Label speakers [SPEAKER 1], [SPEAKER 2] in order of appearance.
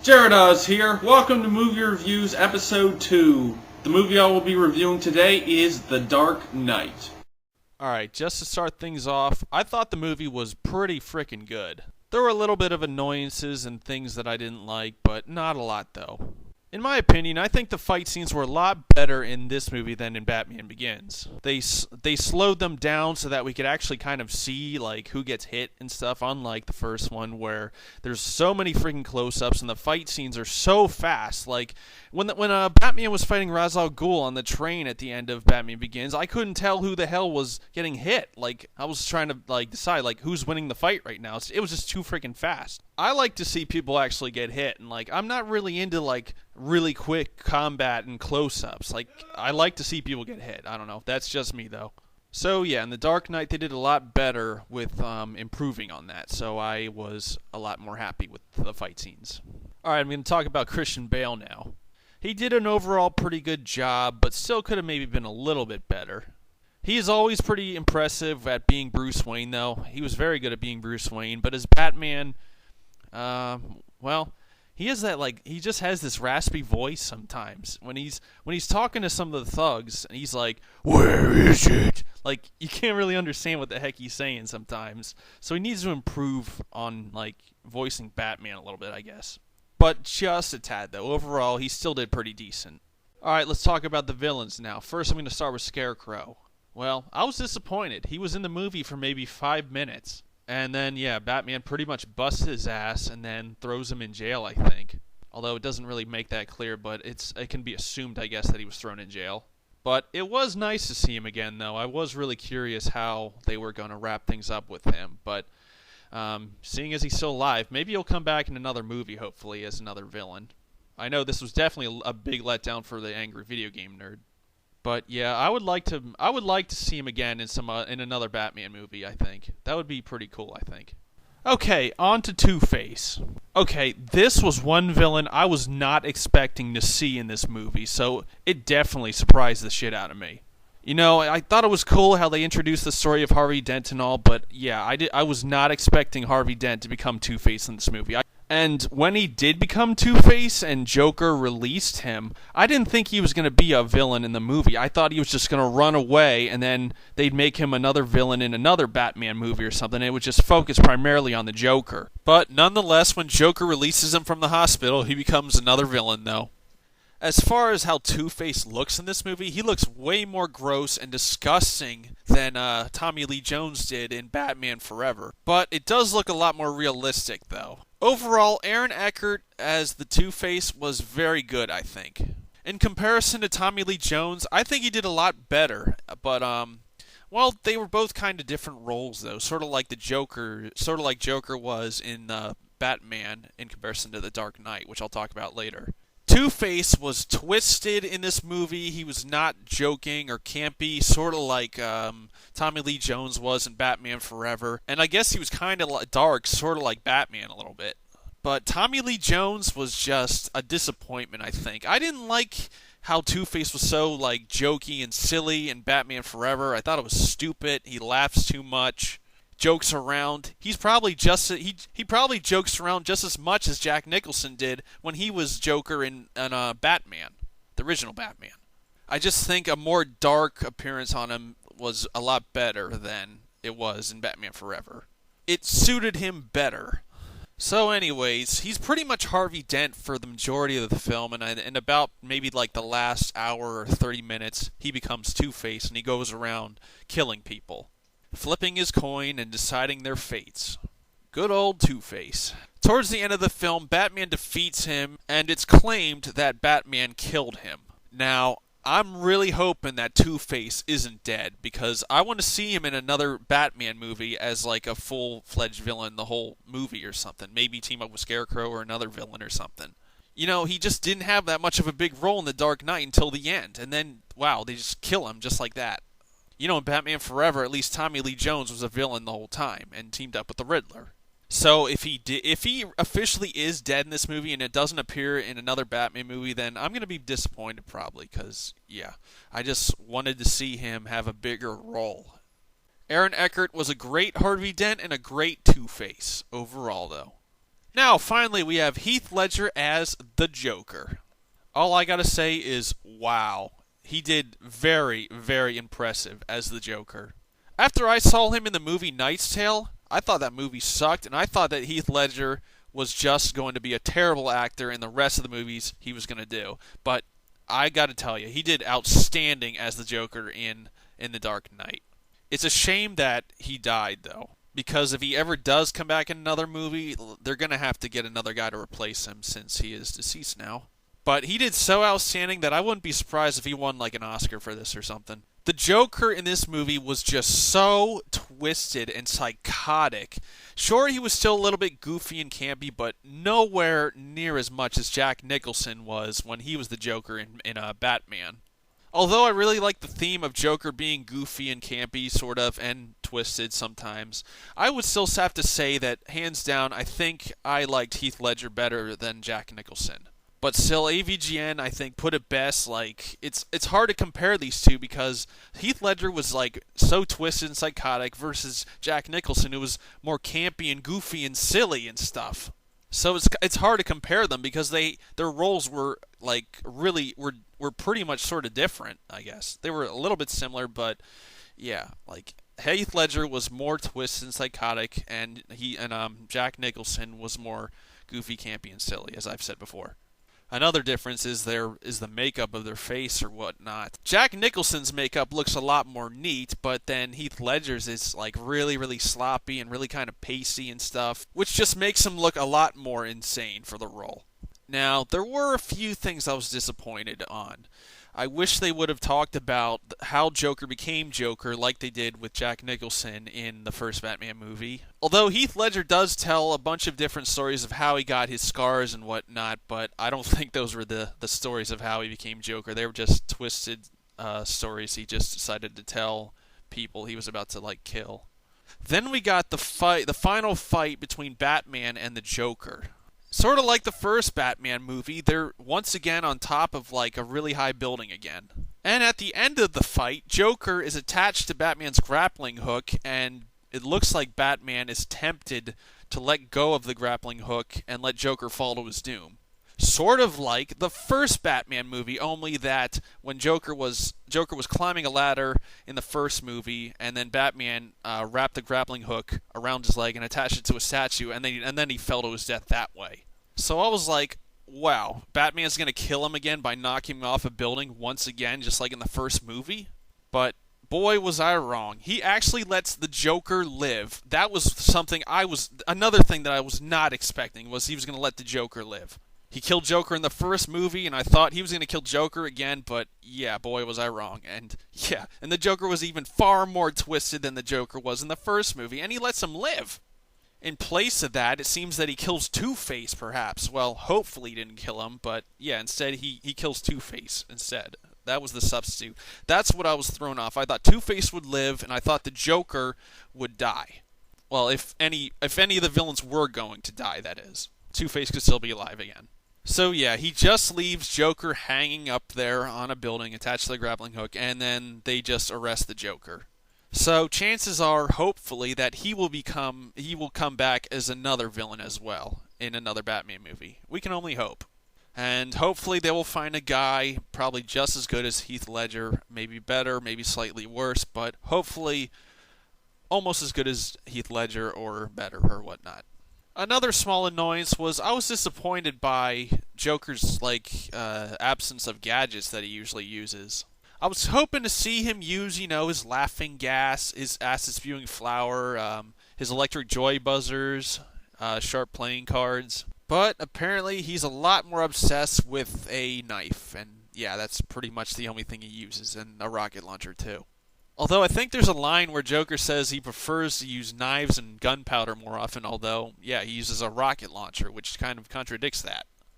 [SPEAKER 1] Jared Oz here. Welcome to Movie Reviews Episode 2. The movie I will be reviewing today is The Dark Knight.
[SPEAKER 2] Alright, just to start things off, I thought the movie was pretty frickin' good. There were a little bit of annoyances and things that I didn't like, but not a lot though. In my opinion, I think the fight scenes were a lot better in this movie than in Batman Begins. They slowed them down so that we could actually kind of see like who gets hit and stuff, unlike the first one where there's so many freaking close-ups and the fight scenes are so fast. Like when Batman was fighting Ra's al Ghul on the train at the end of Batman Begins, I couldn't tell who the hell was getting hit. Like I was trying to decide who's winning the fight right now. It was just too freaking fast. I like to see people actually get hit, and I'm not really into really quick combat and close-ups. I like to see people get hit. I don't know. That's just me though. So yeah, in The Dark Knight they did a lot better with improving on that. So I was a lot more happy with the fight scenes. All right, I'm going to talk about Christian Bale now. He did an overall pretty good job, but still could have maybe been a little bit better. He is always pretty impressive at being Bruce Wayne though. He was very good at being Bruce Wayne, but as Batman, he has that he just has this raspy voice sometimes when he's talking to some of the thugs and he's like, "Where is it?" You can't really understand what the heck he's saying sometimes. So he needs to improve on voicing Batman a little bit, I guess. But just a tad though. Overall, he still did pretty decent. All right, let's talk about the villains now. First, I'm going to start with Scarecrow. Well, I was disappointed. He was in the movie for maybe 5 minutes. And then, yeah, Batman pretty much busts his ass and then throws him in jail, I think. Although it doesn't really make that clear, but it can be assumed, I guess, that he was thrown in jail. But it was nice to see him again, though. I was really curious how they were going to wrap things up with him. But seeing as he's still alive, maybe he'll come back in another movie, hopefully, as another villain. I know this was definitely a big letdown for the angry video game nerd. But yeah, I would like to see him again in another Batman movie, I think. That would be pretty cool, I think. Okay, on to Two-Face. Okay, this was one villain I was not expecting to see in this movie, so it definitely surprised the shit out of me. You know, I thought it was cool how they introduced the story of Harvey Dent and all, but yeah, I was not expecting Harvey Dent to become Two-Face in this movie. And when he did become Two-Face and Joker released him, I didn't think he was going to be a villain in the movie. I thought he was just going to run away and then they'd make him another villain in another Batman movie or something. It would just focus primarily on the Joker. But nonetheless, when Joker releases him from the hospital, he becomes another villain though. As far as how Two-Face looks in this movie, he looks way more gross and disgusting than Tommy Lee Jones did in Batman Forever. But it does look a lot more realistic though. Overall, Aaron Eckhart as the Two-Face was very good, I think. In comparison to Tommy Lee Jones, I think he did a lot better. But, they were both kind of different roles, though. Sort of like Joker was in Batman in comparison to The Dark Knight, which I'll talk about later. Two-Face was twisted in this movie. He was not joking or campy, sort of like Tommy Lee Jones was in Batman Forever. And I guess he was kind of dark, sort of like Batman a little bit. But Tommy Lee Jones was just a disappointment, I think. I didn't like how Two-Face was so jokey and silly in Batman Forever. I thought it was stupid. He laughs too much. Jokes around. He probably jokes around just as much as Jack Nicholson did when he was Joker in Batman, the original Batman. I just think a more dark appearance on him was a lot better than it was in Batman Forever. It suited him better. So anyways, he's pretty much Harvey Dent for the majority of the film, and in about maybe the last hour or 30 minutes, he becomes Two-Face and he goes around killing people, flipping his coin and deciding their fates. Good old Two-Face. Towards the end of the film, Batman defeats him, and it's claimed that Batman killed him. Now, I'm really hoping that Two-Face isn't dead, because I want to see him in another Batman movie as a full-fledged villain the whole movie or something. Maybe team up with Scarecrow or another villain or something. You know, he just didn't have that much of a big role in The Dark Knight until the end, and then, wow, they just kill him just like that. You know, in Batman Forever, at least Tommy Lee Jones was a villain the whole time and teamed up with the Riddler. So if he officially is dead in this movie and it doesn't appear in another Batman movie, then I'm going to be disappointed probably because, yeah, I just wanted to see him have a bigger role. Aaron Eckhart was a great Harvey Dent and a great Two-Face overall, though. Now, finally, we have Heath Ledger as the Joker. All I gotta say is, wow. He did very, very impressive as the Joker. After I saw him in the movie Knight's Tale, I thought that movie sucked, and I thought that Heath Ledger was just going to be a terrible actor in the rest of the movies he was going to do. But I gotta tell you, he did outstanding as the Joker in The Dark Knight. It's a shame that he died, though, because if he ever does come back in another movie, they're going to have to get another guy to replace him since he is deceased now. But he did so outstanding that I wouldn't be surprised if he won like an Oscar for this or something. The Joker in this movie was just so twisted and psychotic. Sure, he was still a little bit goofy and campy, but nowhere near as much as Jack Nicholson was when he was the Joker in Batman. Although I really like the theme of Joker being goofy and campy, sort of, and twisted sometimes, I would still have to say that, hands down, I think I liked Heath Ledger better than Jack Nicholson. But still, AVGN, I think, put it best. Like, it's hard to compare these two because Heath Ledger was like so twisted and psychotic versus Jack Nicholson, who was more campy and goofy and silly and stuff. So it's hard to compare them because their roles were like really were pretty much sort of different. I guess they were a little bit similar, but yeah, like Heath Ledger was more twisted and psychotic, and Jack Nicholson was more goofy, campy, and silly, as I've said before. Another difference is the makeup of their face or whatnot. Jack Nicholson's makeup looks a lot more neat, but then Heath Ledger's is like really, really sloppy and really kind of pasty and stuff, which just makes him look a lot more insane for the role. Now, there were a few things I was disappointed on. I wish they would have talked about how Joker became Joker like they did with Jack Nicholson in the first Batman movie. Although Heath Ledger does tell a bunch of different stories of how he got his scars and whatnot, but I don't think those were the stories of how he became Joker. They were just twisted stories he just decided to tell people he was about to like kill. Then we got the final fight between Batman and the Joker. Sort of like the first Batman movie, they're once again on top of like a really high building again. And at the end of the fight, Joker is attached to Batman's grappling hook, and it looks like Batman is tempted to let go of the grappling hook and let Joker fall to his doom. Sort of like the first Batman movie, only that when Joker was climbing a ladder in the first movie, and then Batman wrapped the grappling hook around his leg and attached it to a statue, and then he fell to his death that way. So I was like, wow, Batman's gonna kill him again by knocking him off a building once again, just like in the first movie? But boy, was I wrong. He actually lets the Joker live. That was another thing that I was not expecting, was he was gonna let the Joker live. He killed Joker in the first movie, and I thought he was going to kill Joker again, but yeah, boy, was I wrong. And the Joker was even far more twisted than the Joker was in the first movie, and he lets him live. In place of that, it seems that he kills Two-Face, perhaps. Well, hopefully he didn't kill him, but yeah, instead he kills Two-Face instead. That was the substitute. That's what I was thrown off. I thought Two-Face would live, and I thought the Joker would die. Well, if any of the villains were going to die, that is. Two-Face could still be alive again. So yeah, he just leaves Joker hanging up there on a building attached to the grappling hook, and then they just arrest the Joker. So chances are, hopefully, that he will come back as another villain as well in another Batman movie. We can only hope. And hopefully they will find a guy probably just as good as Heath Ledger, maybe better, maybe slightly worse, but hopefully almost as good as Heath Ledger or better or whatnot. Another small annoyance was I was disappointed by Joker's absence of gadgets that he usually uses. I was hoping to see him use, his laughing gas, his acid spewing flower, his electric joy buzzers, sharp playing cards. But apparently he's a lot more obsessed with a knife, and yeah, that's pretty much the only thing he uses, and a rocket launcher too. Although I think there's a line where Joker says he prefers to use knives and gunpowder more often, although, yeah, he uses a rocket launcher, which kind of contradicts that.